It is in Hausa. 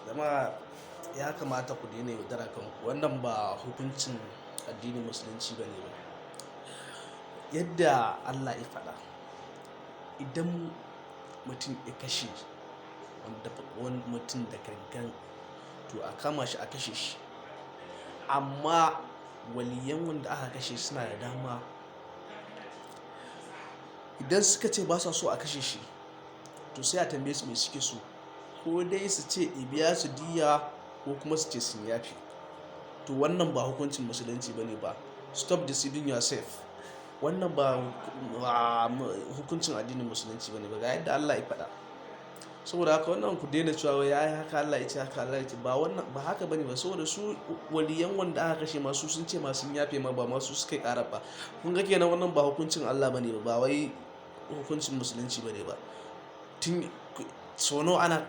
Jama'a ya kamata ku daina yaudara kanku. Wannan ba hukuncin addinin musulunci bane ba. Yadda Allah ya faɗa, idan mutum ya kashe wani mutum da gangan, to a kama shi a kashe shi. Amma waliyan wanda aka kashe suna da dama. Idan suka ce ba sa so a kashe shi, to sai a tambaye su me suke so. Ko dai su ce a biya su diyya ko kuma su ce sun yafe. To wannan ba hukuncin musulunci bane ba. Stop deceiving yourself. Wannan ba hukuncin addinin musulunci bane ba. Ga yadda Allah ya faɗa. Saboda haka wannan ku daina cewa ya yi haka Allah ya ce haka Allah ya ce. Ba haka bane ba. Saboda su waliyan wanda aka kashe masu sun ce masu yafe ma ba masu suka yi ƙara ba. Kun ga kenan wannan ba hukuncin Allah bane ba. Ba wai hukuncin musulunci bane ba. Tun so nawa ana